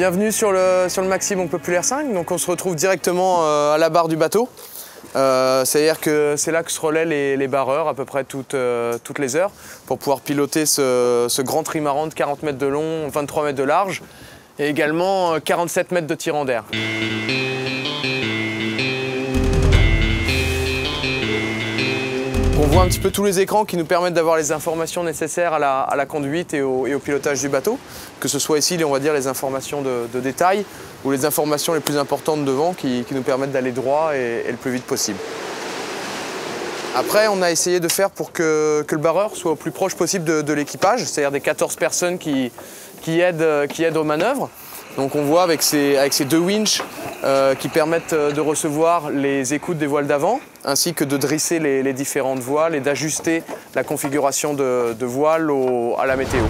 Bienvenue sur le Maxi Banque Populaire 5. Donc on se retrouve directement à la barre du bateau. C'est-à-dire que c'est là que se relaient les barreurs à peu près toutes les heures pour pouvoir piloter ce grand trimaran de 40 mètres de long, 23 mètres de large et également 47 mètres de tirant d'air. On voit un petit peu tous les écrans qui nous permettent d'avoir les informations nécessaires à la conduite et au pilotage du bateau, que ce soit ici, on va dire, les informations de détail ou les informations les plus importantes devant qui nous permettent d'aller droit et le plus vite possible. Après, on a essayé de faire pour que le barreur soit au plus proche possible de l'équipage, c'est-à-dire des 14 personnes qui aident aux manœuvres. Donc on voit avec ces deux winches qui permettent de recevoir les écoutes des voiles d'avant, ainsi que de drisser les différentes voiles et d'ajuster la configuration de voile à la météo.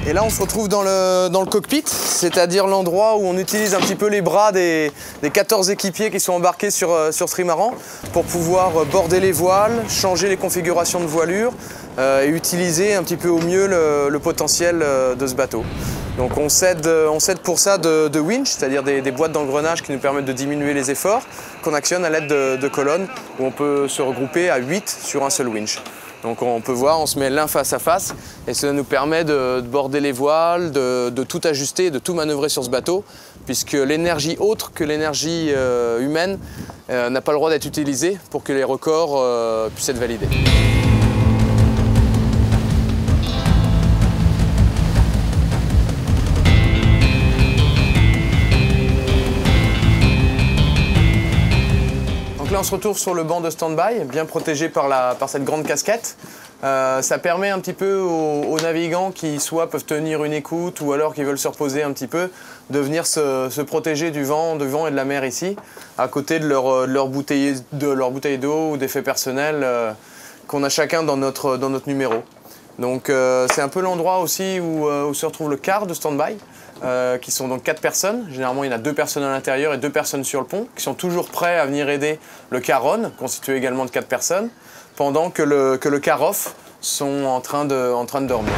Et là, on se retrouve dans le cockpit, c'est-à-dire l'endroit où on utilise un petit peu les bras des 14 équipiers qui sont embarqués sur ce trimaran pour pouvoir border les voiles, changer les configurations de voilure et utiliser un petit peu au mieux le potentiel de ce bateau. Donc on s'aide pour ça de winch, c'est-à-dire des boîtes d'engrenage qui nous permettent de diminuer les efforts, qu'on actionne à l'aide de colonnes où on peut se regrouper à 8 sur un seul winch. Donc on peut voir, on se met l'un face à face et cela nous permet de border les voiles, de tout ajuster, de tout manœuvrer sur ce bateau, puisque l'énergie autre que l'énergie humaine n'a pas le droit d'être utilisée pour que les records puissent être validés. Donc là, on se retrouve sur le banc de stand-by, bien protégé par cette grande casquette. Ça permet un petit peu aux navigants qui soit peuvent tenir une écoute ou alors qui veulent se reposer un petit peu, de venir se protéger du vent et de la mer ici, à côté de leur bouteille d'eau ou d'effets personnels qu'on a chacun dans notre numéro. Donc c'est un peu l'endroit aussi où se retrouve le quart de stand-by. Qui sont donc 4 personnes. Généralement, il y en a 2 personnes à l'intérieur et 2 personnes sur le pont, qui sont toujours prêts à venir aider le quart-on, constitué également de 4 personnes, pendant que le quart-off sont en train de dormir.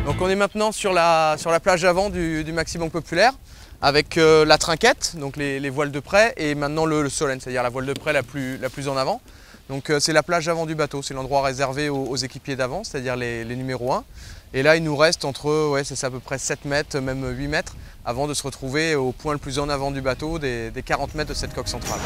Donc on est maintenant sur la plage avant du Maxi Banque Populaire, avec la trinquette, donc les voiles de près, et maintenant le solène, c'est-à-dire la voile de près la plus en avant. Donc c'est la plage avant du bateau, c'est l'endroit réservé aux équipiers d'avant, c'est-à-dire les numéros 1. Et là, il nous reste entre, c'est à peu près 7 mètres, même 8 mètres, avant de se retrouver au point le plus en avant du bateau, des 40 mètres de cette coque centrale.